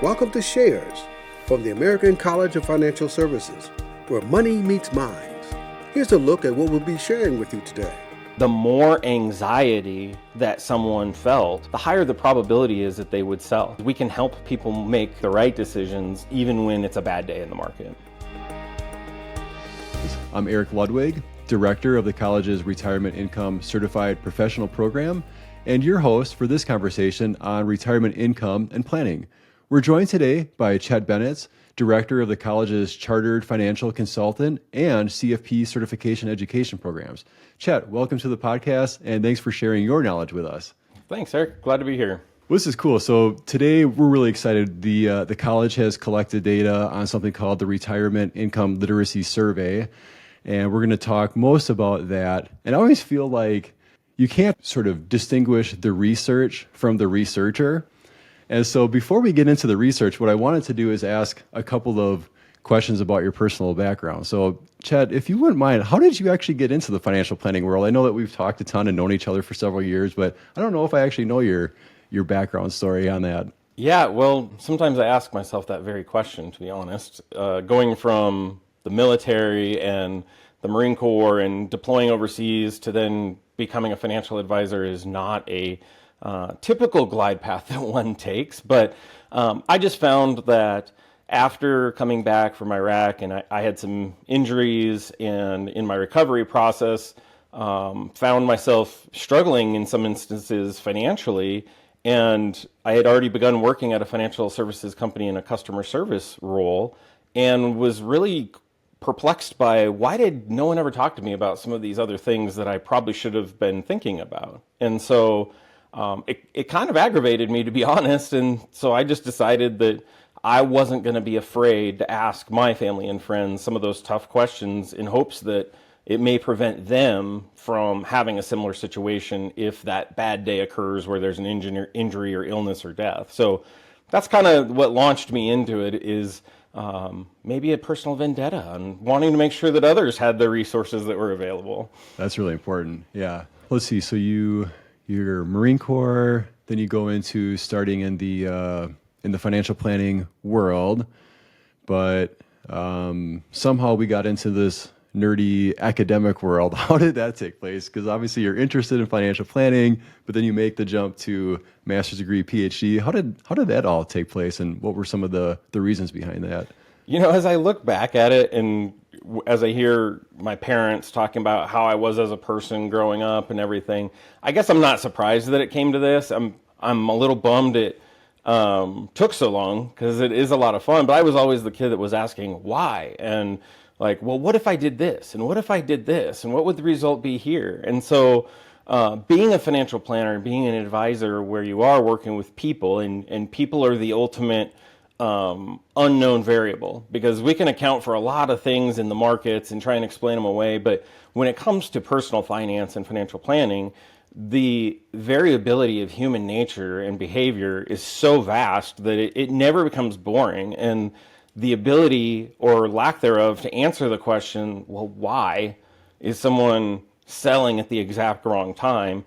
Welcome to Shares from the American College of Financial Services, where money meets minds. Here's a look at what we'll be sharing with you today. The more anxiety that someone felt, the higher the probability is that they would sell. We can help people make the right decisions even when it's a bad day in the market. I'm Eric Ludwig, Director of the college's Retirement Income Certified Professional Program, and your host for this conversation on retirement income and planning. We're joined today by Chet Bennetts, Director of the college's Chartered Financial Consultant and CFP Certification Education Programs. Chet, welcome to the podcast, and thanks for sharing your knowledge with us. Thanks, Eric. Glad to be here. Well, this is cool. So today we're really excited. The college has collected data on something called the Retirement Income Literacy Survey, and we're going to talk most about that. And I always feel like you can't sort of distinguish the research from the researcher. And so before we get into the research, what I wanted to do is ask a couple of questions about your personal background. So, Chet, if you wouldn't mind, how did you actually get into the financial planning world? I know that we've talked a ton and known each other for several years, but I don't know if I actually know your background story on that. Yeah, well, sometimes I ask myself that very question, to be honest. Going from the military and the Marine Corps and deploying overseas to then becoming a financial advisor is not a typical glide path that one takes, but I just found that after coming back from Iraq and I had some injuries, and in my recovery process found myself struggling in some instances financially, and I had already begun working at a financial services company in a customer service role and was really perplexed by why did no one ever talk to me about some of these other things that I probably should have been thinking about. And so it kind of aggravated me, to be honest, and so I just decided that I wasn't going to be afraid to ask my family and friends some of those tough questions in hopes that it may prevent them from having a similar situation if that bad day occurs where there's an injury or illness or death. So that's kind of what launched me into it, is maybe a personal vendetta on wanting to make sure that others had the resources that were available. That's really important. Yeah. Let's see. So you're Marine Corps, then you go into starting in the financial planning world, but somehow we got into this nerdy academic world. How did that take place? Because obviously you're interested in financial planning, but then you make the jump to master's degree, PhD. How did that all take place, and what were some of the reasons behind that? You know, as I look back at it, and as I hear my parents talking about how I was as a person growing up and everything, I guess I'm not surprised that it came to this. I'm a little bummed it took so long, because it is a lot of fun, but I was always the kid that was asking why, and like, well, what if I did this? And what if I did this? And what would the result be here? And so being a financial planner, being an advisor where you are working with people, and people are the ultimate unknown variable, because we can account for a lot of things in the markets and try and explain them away. But when it comes to personal finance and financial planning, the variability of human nature and behavior is so vast that it never becomes boring. And the ability or lack thereof to answer the question, well, why is someone selling at the exact wrong time?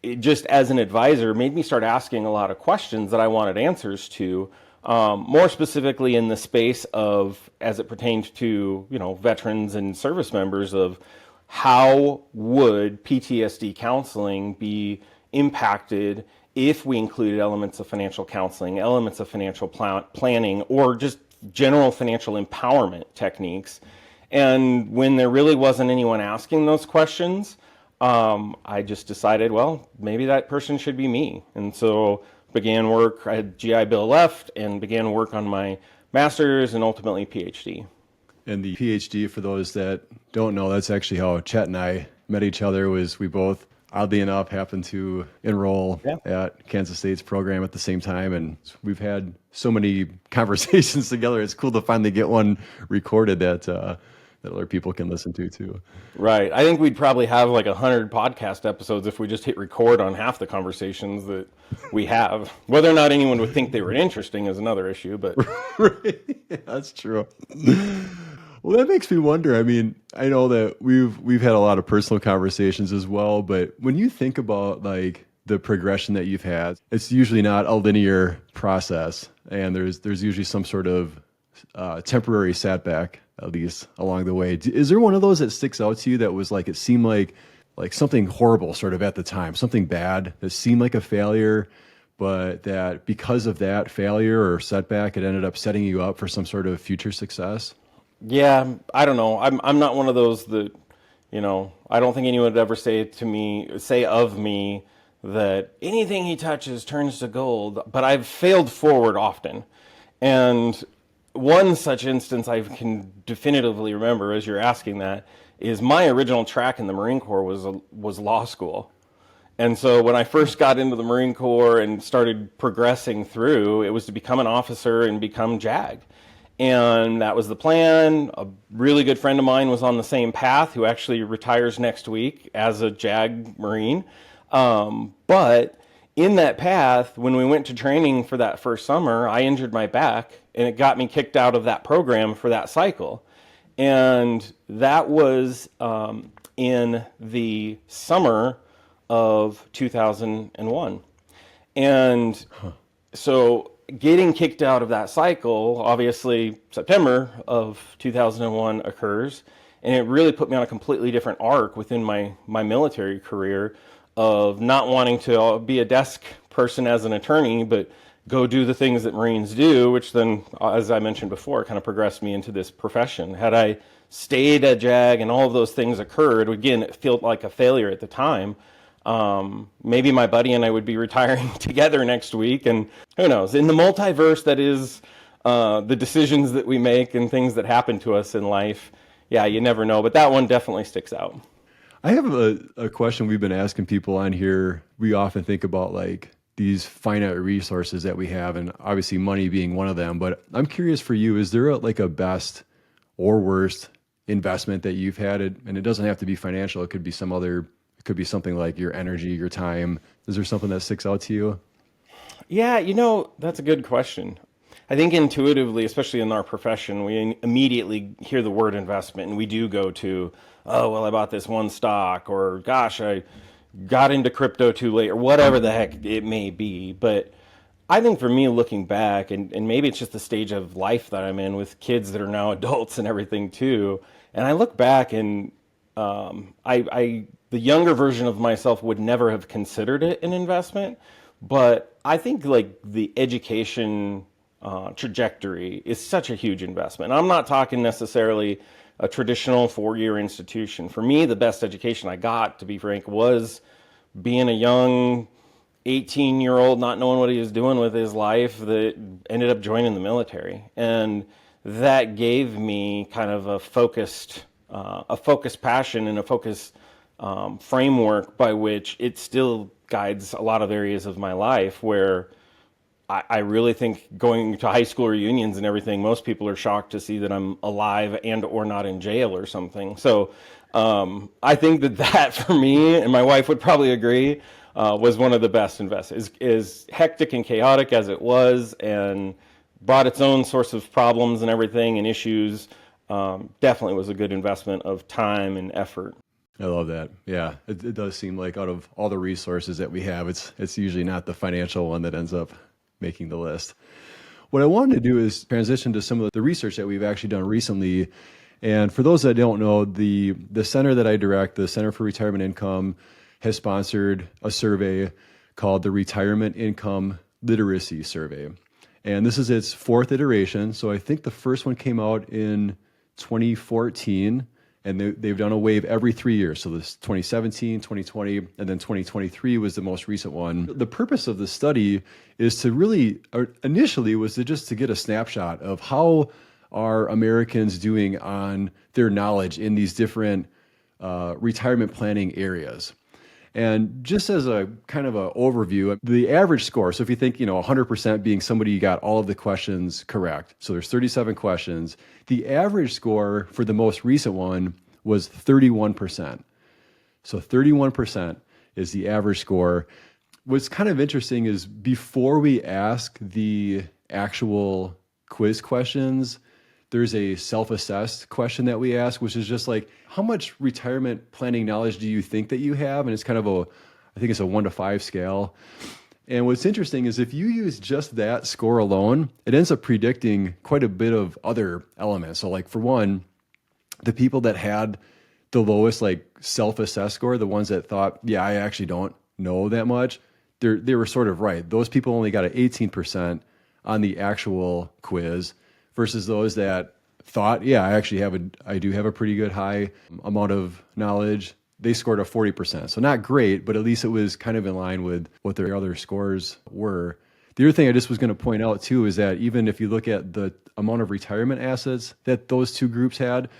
It just, as an advisor, made me start asking a lot of questions that I wanted answers to. More specifically in the space of, as it pertained to, veterans and service members, of how would PTSD counseling be impacted if we included elements of financial counseling, elements of financial planning, or just general financial empowerment techniques. And when there really wasn't anyone asking those questions, I just decided, well, maybe that person should be me. And so began work. I had GI Bill left and began work on my master's and ultimately PhD. And the PhD, for those that don't know, that's actually how Chet and I met each other. Was we both, oddly enough, happened to enroll at Kansas State's program at the same time. And we've had so many conversations together. It's cool to finally get one recorded that other people can listen to too. Right. I think we'd probably have like 100 podcast episodes if we just hit record on half the conversations that we have. Whether or not anyone would think they were interesting is another issue, but Right. That's true. Well, that makes me wonder. I mean, I know that we've had a lot of personal conversations as well, but when you think about like the progression that you've had, it's usually not a linear process. and there's usually some sort of temporary setback, at least along the way. Is there one of those that sticks out to you that was like, it seemed like something horrible sort of at the time, something bad that seemed like a failure, but that because of that failure or setback, it ended up setting you up for some sort of future success? Yeah, I don't know. I'm not one of those that, I don't think anyone would ever say of me that anything he touches turns to gold, but I've failed forward often. And one such instance I can definitively remember, as you're asking that, is my original track in the Marine Corps was law school. And so when I first got into the Marine Corps and started progressing through, it was to become an officer and become JAG. And that was the plan. A really good friend of mine was on the same path, who actually retires next week as a JAG Marine. But in that path, when we went to training for that first summer, I injured my back, and it got me kicked out of that program for that cycle. And that was in the summer of 2001. And so getting kicked out of that cycle, obviously September of 2001 occurs, and it really put me on a completely different arc within my military career of not wanting to be a desk person as an attorney, but go do the things that Marines do, which then, as I mentioned before, kind of progressed me into this profession. Had I stayed at JAG and all of those things occurred, again, it felt like a failure at the time. Maybe my buddy and I would be retiring together next week, and who knows, in the multiverse that is the decisions that we make and things that happen to us in life. Yeah, you never know, but that one definitely sticks out. I have a question we've been asking people on here. We often think about like these finite resources that we have, and obviously money being one of them, but I'm curious for you, is there a best or worst investment that you've had? And it doesn't have to be financial. It could be it could be something like your energy, your time. Is there something that sticks out to you? Yeah, that's a good question. I think intuitively, especially in our profession, we immediately hear the word investment, and we do go to, oh, well, I bought this one stock, or gosh, I got into crypto too late, or whatever the heck it may be. But I think for me, looking back, and maybe it's just the stage of life that I'm in with kids that are now adults and everything too, and I look back and the younger version of myself would never have considered it an investment, but I think like the education trajectory is such a huge investment. And I'm not talking necessarily a traditional 4-year institution. For me, the best education I got, to be frank, was being a young 18-year-old not knowing what he was doing with his life that ended up joining the military. And that gave me kind of a focused passion and a focused framework by which it still guides a lot of areas of my life, where I really think going to high school reunions and everything, most people are shocked to see that I'm alive and or not in jail or something. So I think that for me, and my wife would probably agree, was one of the best investments. As hectic and chaotic as it was, and brought its own sorts of problems and everything and issues, definitely was a good investment of time and effort. I love that. Yeah, it does seem like out of all the resources that we have, it's usually not the financial one that ends up making the list. What I wanted to do is transition to some of the research that we've actually done recently. And for those that don't know, the center that I direct, the Center for Retirement Income, has sponsored a survey called the Retirement Income Literacy Survey. And this is its 4th iteration. So I think the first one came out in 2014. And they've done a wave every 3 years. So this 2017, 2020, and then 2023 was the most recent one. The purpose of the study is to really, or initially was to get a snapshot of how are Americans doing on their knowledge in these different retirement planning areas. And just as a kind of an overview, the average score, so if you think, 100% being somebody got all of the questions correct. So there's 37 questions. The average score for the most recent one was 31%. So 31% is the average score. What's kind of interesting is before we ask the actual quiz questions, there's a self-assessed question that we ask, which is just like, how much retirement planning knowledge do you think that you have? And it's kind of I think it's a 1 to 5 scale. And what's interesting is if you use just that score alone, it ends up predicting quite a bit of other elements. So like for one, the people that had the lowest like self-assessed score, the ones that thought, yeah, I actually don't know that much, they were sort of right. Those people only got an 18% on the actual quiz versus those that thought, yeah, I do have a pretty good high amount of knowledge. They scored a 40%. So not great, but at least it was kind of in line with what their other scores were. The other thing I just was going to point out too is that even if you look at the amount of retirement assets that those two groups had,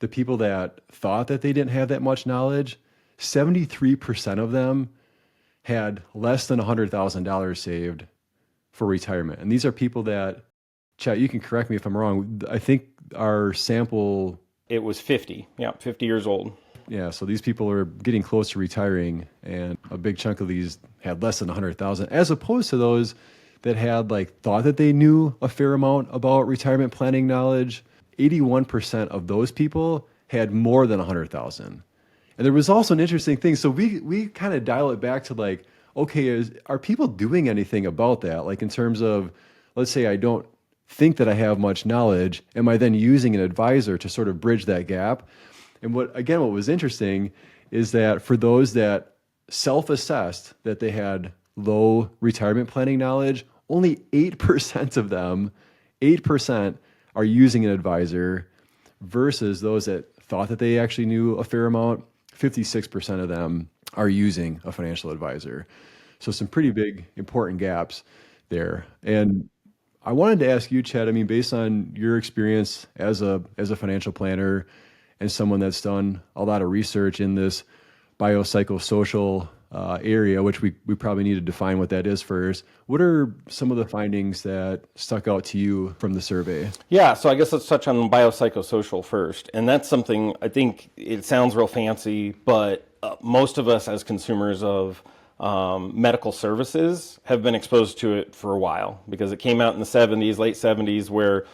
the people that thought that they didn't have that much knowledge, 73% of them had less than $100,000 saved for retirement. And these are people that, Chet, you can correct me if I'm wrong. I think our sample... It was 50. Yeah, 50 years old. Yeah, so these people are getting close to retiring, and a big chunk of these had less than 100,000, as opposed to those that had like thought that they knew a fair amount about retirement planning knowledge. 81% of those people had more than 100,000. And there was also an interesting thing. So we kind of dial it back to like, okay, are people doing anything about that? Like in terms of, let's say I don't think that I have much knowledge. Am I then using an advisor to sort of bridge that gap? And what was interesting is that for those that self-assessed that they had low retirement planning knowledge, only 8% of them, 8% are using an advisor versus those that thought that they actually knew a fair amount, 56% of them are using a financial advisor. So some pretty big, important gaps there. And I wanted to ask you, Chet, I mean, based on your experience as a financial planner and someone that's done a lot of research in this biopsychosocial area, which we probably need to define what that is first. What are some of the findings that stuck out to you from the survey? Yeah, so I guess let's touch on biopsychosocial first. And that's something, I think it sounds real fancy, but most of us as consumers of medical services have been exposed to it for a while because it came out in the 70s, late 70s, where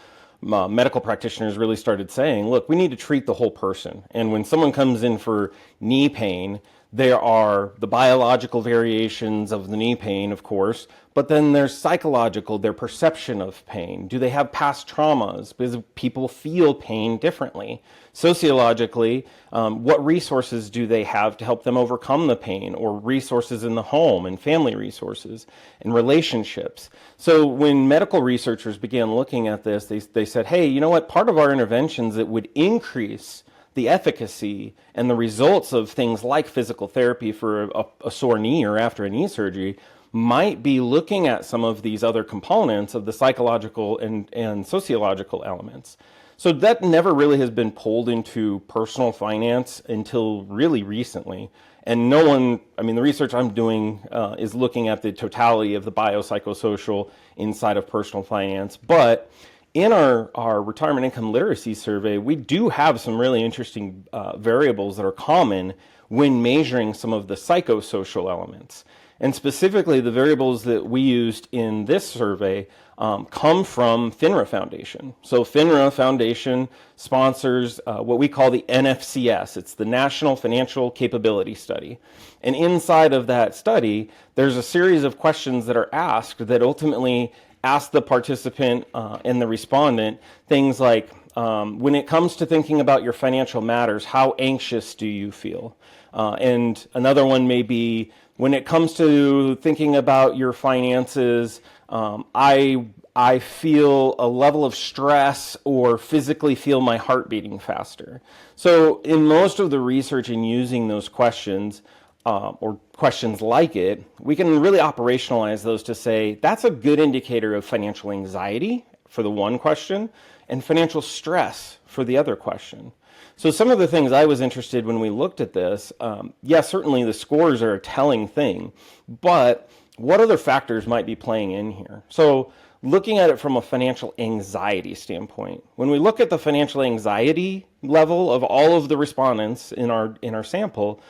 medical practitioners really started saying, look, we need to treat the whole person. And when someone comes in for knee pain, there are the biological variations of the knee pain, of course, but then there's psychological, their perception of pain. Do they have past traumas? Because people feel pain differently. Sociologically, what resources do they have to help them overcome the pain, or resources in the home and family resources and relationships? So when medical researchers began looking at this, they said, hey, you know what? Part of our interventions that would increase the efficacy and the results of things like physical therapy for a sore knee or after a knee surgery might be looking at some of these other components of the psychological and sociological elements. So that never really has been pulled into personal finance until really recently. And no one, I mean, the research I'm doing is looking at the totality of the biopsychosocial inside of personal finance. But in our retirement income literacy survey, we do have some really interesting variables that are common when measuring some of the psychosocial elements. And specifically, the variables that we used in this survey come from FINRA Foundation. So FINRA Foundation sponsors what we call the NFCS. It's the National Financial Capability Study. And inside of that study, there's a series of questions that are asked that ultimately ask the participant and the respondent things like, when it comes to thinking about your financial matters, how anxious do you feel? And another one may be, when it comes to thinking about your finances, I feel a level of stress or physically feel my heart beating faster. So in most of the research in using those questions, or questions like it, we can really operationalize those to say that's a good indicator of financial anxiety for the one question and financial stress for the other question. So some of the things I was interested when we looked at this, certainly the scores are a telling thing, but what other factors might be playing in here? So looking at it from a financial anxiety standpoint, when we look at the financial anxiety level of all of the respondents in our sample,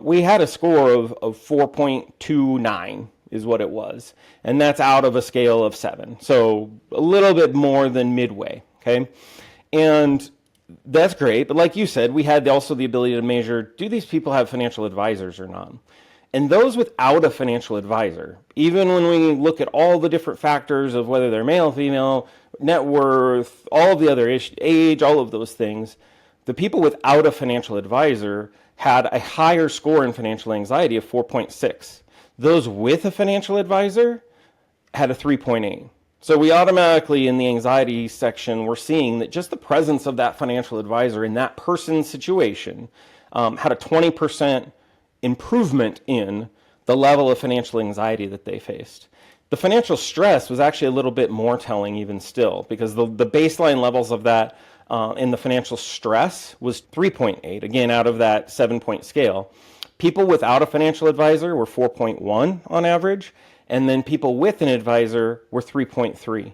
we had a score of 4.29 is what it was. And that's out of a scale of 7. So a little bit more than midway, okay? And that's great. But like you said, we had also the ability to measure, do these people have financial advisors or not? And those without a financial advisor, even when we look at all the different factors of whether they're male, female, net worth, all of the other age, all of those things, the people without a financial advisor had a higher score in financial anxiety of 4.6. Those with a financial advisor had a 3.8. So we automatically, in the anxiety section, we're seeing that just the presence of that financial advisor in that person's situation had a 20% improvement in the level of financial anxiety that they faced. The financial stress was actually a little bit more telling even still, because the baseline levels of that in the financial stress was 3.8, again, out of that 7-point scale. People without a financial advisor were 4.1 on average, and then people with an advisor were 3.3.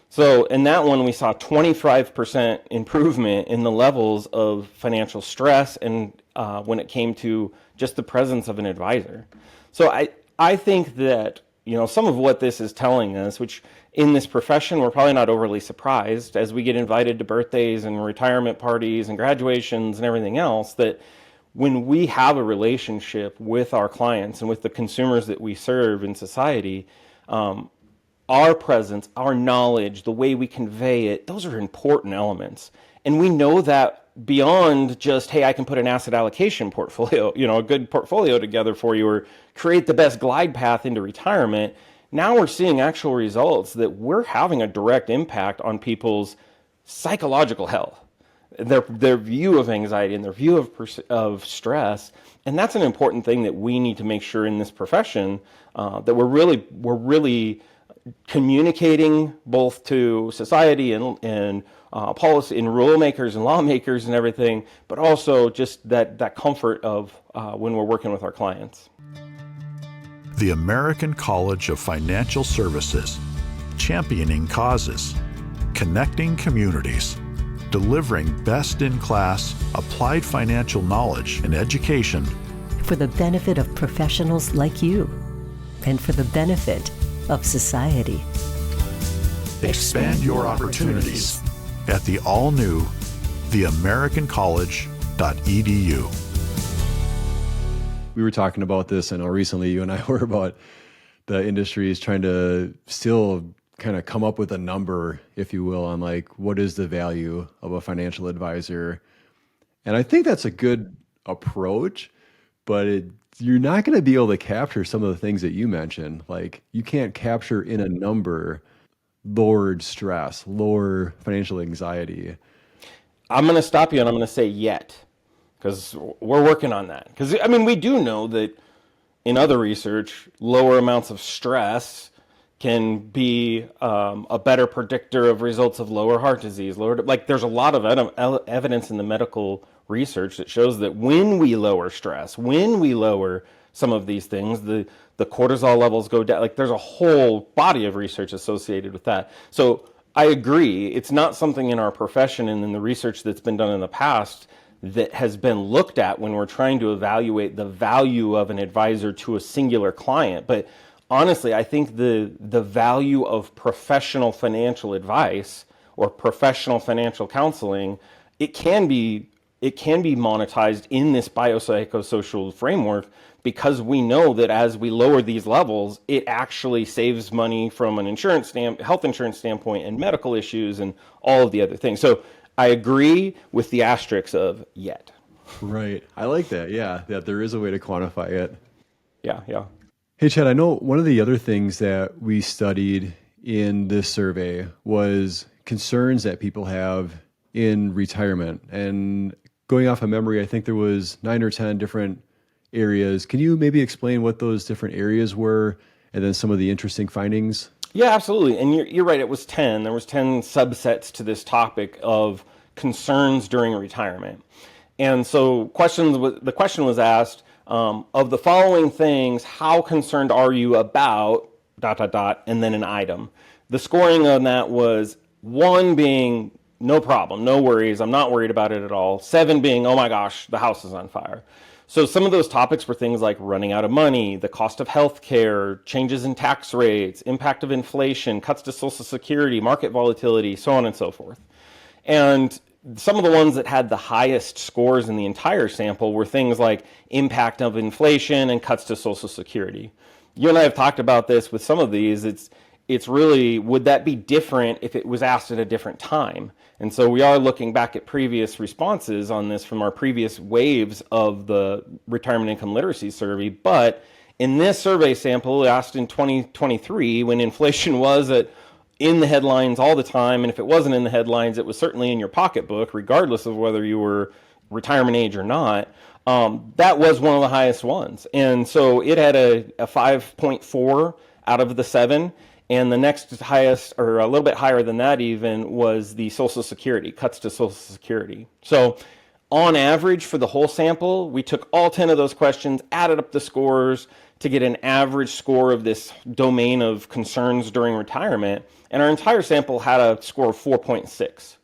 So in that one, we saw 25% improvement in the levels of financial stress and when it came to just the presence of an advisor. So I think that, some of what this is telling us, which in this profession, we're probably not overly surprised as we get invited to birthdays and retirement parties and graduations and everything else, that when we have a relationship with our clients and with the consumers that we serve in society, our presence, our knowledge, the way we convey it, those are important elements. And we know that beyond just, hey, I can put an asset allocation portfolio, a good portfolio together for you, or create the best glide path into retirement. Now we're seeing actual results that we're having a direct impact on people's psychological health, their view of anxiety and their view of stress. And that's an important thing that we need to make sure in this profession that we're really communicating both to society and policy and rule makers and lawmakers and everything, but also just that comfort of when we're working with our clients. The American College of Financial Services, championing causes, connecting communities, delivering best-in-class applied financial knowledge and education for the benefit of professionals like you and for the benefit of society. Expand your opportunities at the all-new theamericancollege.edu. We were talking about this, I know recently you and I were, about the industry is trying to still kind of come up with a number, if you will, on like what is the value of a financial advisor. And I think that's a good approach, but you're not going to be able to capture some of the things that you mentioned. Like you can't capture in a number lowered stress, lower financial anxiety. I'm going to stop you and I'm going to say yet, because we're working on that. Because, we do know that in other research, lower amounts of stress can be a better predictor of results of lower heart disease. There's a lot of evidence in the medical research that shows that when we lower stress, when we lower some of these things, the cortisol levels go down. There's a whole body of research associated with that. So I agree, it's not something in our profession and in the research that's been done in the past that has been looked at when we're trying to evaluate the value of an advisor to a singular client. But honestly, I think the value of professional financial advice or professional financial counseling, it can be monetized in this biopsychosocial framework, because we know that as we lower these levels, it actually saves money from an health insurance standpoint and medical issues and all of the other things. So I agree with the asterisks of yet. Right. I like that. Yeah. That there is a way to quantify it. Yeah. Hey, Chet, I know one of the other things that we studied in this survey was concerns that people have in retirement. And going off of memory, I think there was 9 or 10 different areas. Can you maybe explain what those different areas were and then some of the interesting findings? Yeah, absolutely. And you're right, it was 10. There was 10 subsets to this topic of concerns during retirement. And so the question was asked, of the following things, how concerned are you about ... and then an item. The scoring on that was 1 being no problem, no worries, I'm not worried about it at all. 7 being, oh my gosh, the house is on fire. So some of those topics were things like running out of money, the cost of health care, changes in tax rates, impact of inflation, cuts to Social Security, market volatility, so on and so forth. And some of the ones that had the highest scores in the entire sample were things like impact of inflation and cuts to Social Security. You and I have talked about this with some of these. It's really, would that be different if it was asked at a different time? And so we are looking back at previous responses on this from our previous waves of the retirement income literacy survey. But in this survey sample asked in 2023, when inflation was in the headlines all the time, and if it wasn't in the headlines, it was certainly in your pocketbook, regardless of whether you were retirement age or not, that was one of the highest ones. And so it had a 5.4 out of the 7. And the next highest, or a little bit higher than that even, was the Social Security, cuts to Social Security. So on average for the whole sample, we took all 10 of those questions, added up the scores to get an average score of this domain of concerns during retirement. And our entire sample had a score of 4.6.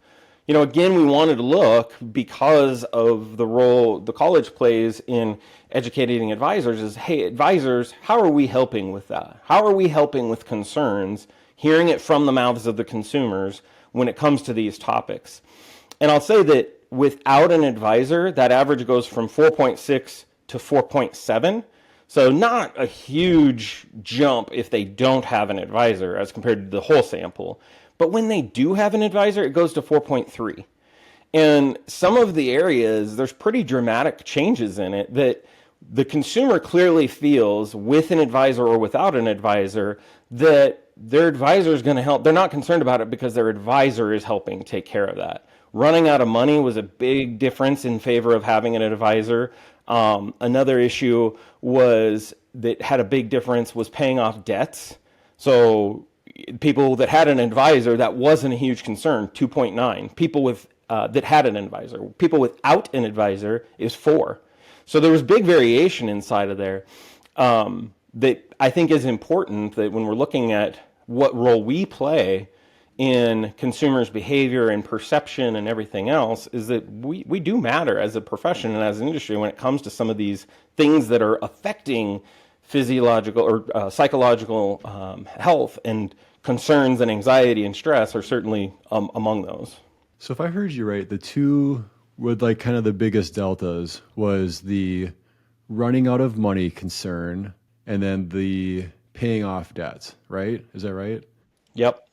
You know, again, we wanted to look, because of the role the college plays in educating advisors, is, hey, advisors, how are we helping with that? How are we helping with concerns, hearing it from the mouths of the consumers when it comes to these topics? And I'll say that without an advisor, that average goes from 4.6 to 4.7. So not a huge jump if they don't have an advisor as compared to the whole sample. But when they do have an advisor, it goes to 4.3. And some of the areas, there's pretty dramatic changes in it that the consumer clearly feels, with an advisor or without an advisor, that their advisor is going to help. They're not concerned about it because their advisor is helping take care of that. Running out of money was a big difference in favor of having an advisor. Another issue was that had a big difference was paying off debts. So people that had an advisor, that wasn't a huge concern, 2.9. People with that had an advisor. People without an advisor is 4. So there was big variation inside of there that I think is important, that when we're looking at what role we play in consumers' behavior and perception and everything else, is that we do matter as a profession and as an industry when it comes to some of these things that are affecting physiological or psychological health, and concerns and anxiety and stress are certainly among those. So if I heard you right, the two with like kind of the biggest deltas was the running out of money concern and then the paying off debts, right? Is that right? Yep.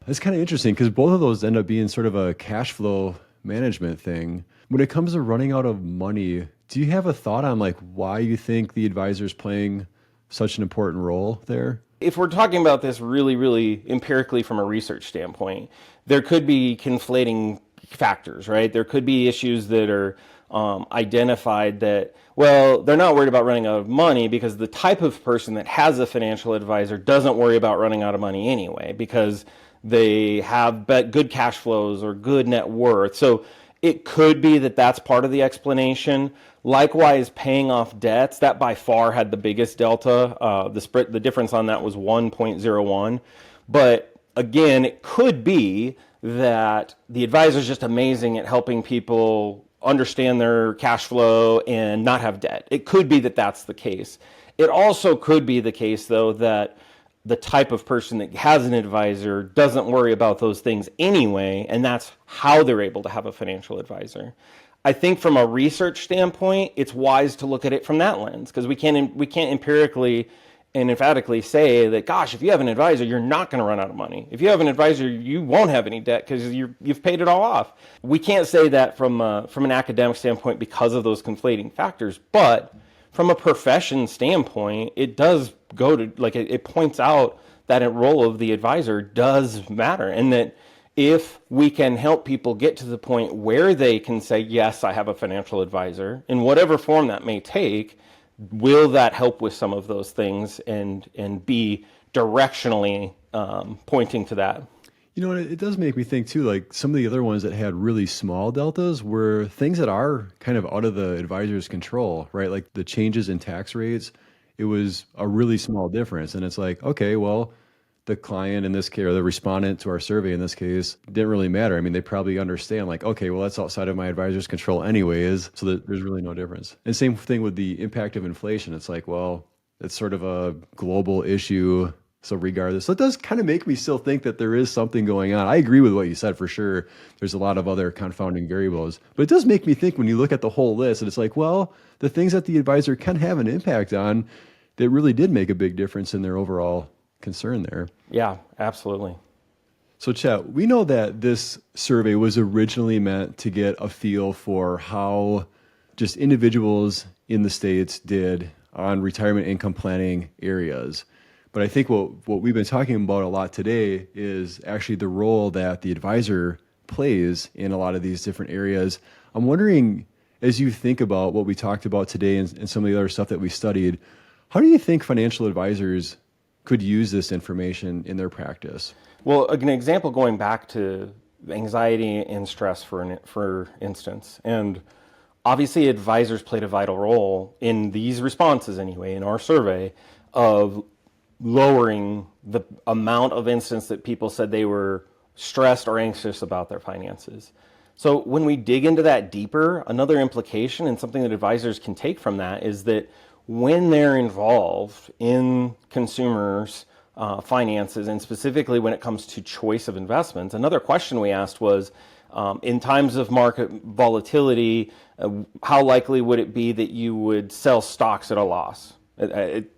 That's kind of interesting because both of those end up being sort of a cash flow management thing. When it comes to running out of money, do you have a thought on like why you think the advisor is playing such an important role there? If we're talking about this really, really empirically from a research standpoint, there could be conflating factors, right? There could be issues that are identified that, well, they're not worried about running out of money because the type of person that has a financial advisor doesn't worry about running out of money anyway, because they have good cash flows or good net worth. So it could be that that's part of the explanation. Likewise, paying off debts, that by far had the biggest delta. The difference on that was 1.01. But again, it could be that the advisor is just amazing at helping people understand their cash flow and not have debt. It could be that that's the case. It also could be the case, though, that the type of person that has an advisor doesn't worry about those things anyway, and that's how they're able to have a financial advisor. I think from a research standpoint, it's wise to look at it from that lens, because we can't empirically and emphatically say that, gosh, if you have an advisor, you're not going to run out of money. If you have an advisor, you won't have any debt because you've paid it all off. We can't say that from an academic standpoint because of those conflating factors, but from a profession standpoint, it does go to, like, it points out that a role of the advisor does matter, and that if we can help people get to the point where they can say, yes, I have a financial advisor, in whatever form that may take, will that help with some of those things and be directionally pointing to that? You know, it does make me think too, like some of the other ones that had really small deltas were things that are kind of out of the advisor's control, right? Like the changes in tax rates, it was a really small difference. And it's like, okay, well, the client in this case, or the respondent to our survey in this case, didn't really matter. I mean, they probably understand like, okay, well, that's outside of my advisor's control anyways, so that there's really no difference. And same thing with the impact of inflation. It's like, well, it's sort of a global issue. So regardless, so it does kind of make me still think that there is something going on. I agree with what you said for sure. There's a lot of other confounding variables, but it does make me think when you look at the whole list and it's like, well, the things that the advisor can have an impact on, that really did make a big difference in their overall concern there. Yeah, absolutely. So Chet, we know that this survey was originally meant to get a feel for how just individuals in the States did on retirement income planning areas. But I think what we've been talking about a lot today is actually the role that the advisor plays in a lot of these different areas. I'm wondering, as you think about what we talked about today and some of the other stuff that we studied, how do you think financial advisors could use this information in their practice? Well, an example going back to anxiety and stress, for instance, and obviously advisors played a vital role in these responses anyway, in our survey, of lowering the amount of instances that people said they were stressed or anxious about their finances. So when we dig into that deeper, another implication and something that advisors can take from that is that when they're involved in consumers' finances, and specifically when it comes to choice of investments, another question we asked was, in times of market volatility, how likely would it be that you would sell stocks at a loss?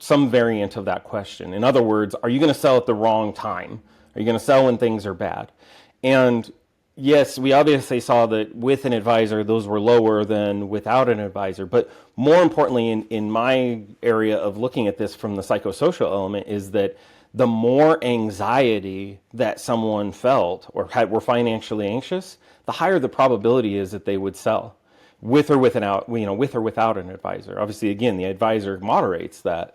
Some variant of that question. In other words, are you going to sell at the wrong time? Are you going to sell when things are bad? And yes, we obviously saw that with an advisor, those were lower than without an advisor. But more importantly, in my area of looking at this from the psychosocial element, is that the more anxiety that someone felt or were financially anxious, the higher the probability is that they would sell, with or without an advisor. Obviously, again, the advisor moderates that.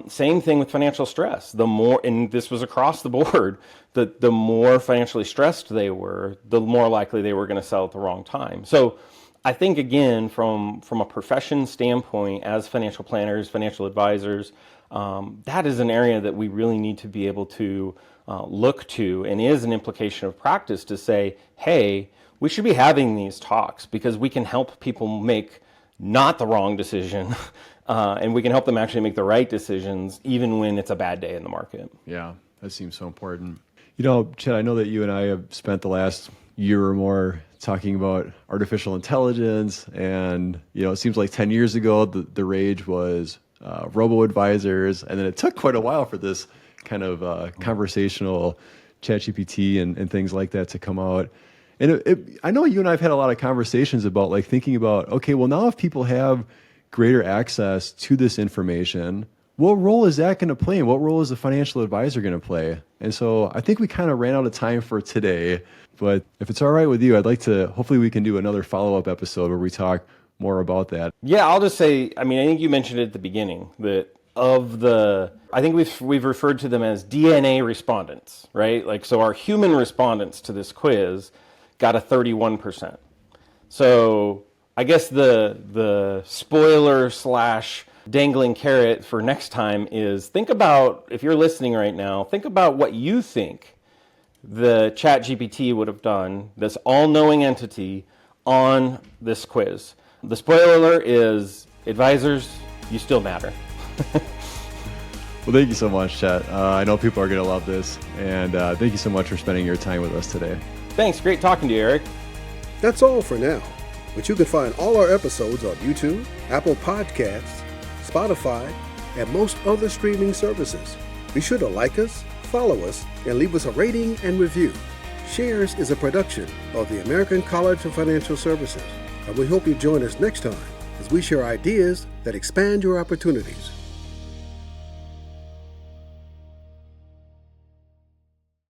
Same thing with financial stress. The more, and this was across the board, the more financially stressed they were, the more likely they were going to sell at the wrong time. So I think, again, from a profession standpoint, as financial planners, financial advisors, that is an area that we really need to be able to look to, and is an implication of practice to say, hey, we should be having these talks because we can help people make not the wrong decision, and we can help them actually make the right decisions even when it's a bad day in the market. Yeah, that seems so important. You know, Chet, I know that you and I have spent the last year or more talking about artificial intelligence, and it seems like 10 years ago the rage was robo-advisors, and then it took quite a while for this kind of conversational ChatGPT and things like that to come out. And I know you and I have had a lot of conversations about thinking about, okay, well, now if people have greater access to this information, what role is that going to play? And what role is the financial advisor going to play? And so I think we kind of ran out of time for today, but if it's all right with you, I'd like to, hopefully we can do another follow-up episode where we talk more about that. Yeah, I'll just say, I think you mentioned it at the beginning, that I think we've referred to them as DNA respondents, right? So our human respondents to this quiz got a 31%. So I guess the spoiler / dangling carrot for next time is, think about, if you're listening right now, think about what you think the ChatGPT would have done, this all-knowing entity, on this quiz. The spoiler alert is, advisors, you still matter. Well, thank you so much, Chet. I know people are going to love this, and thank you so much for spending your time with us today. Thanks. Great talking to you, Eric. That's all for now, but you can find all our episodes on YouTube, Apple Podcasts, Spotify, and most other streaming services. Be sure to like us, follow us, and leave us a rating and review. Shares is a production of the American College of Financial Services, and we hope you join us next time as we share ideas that expand your opportunities.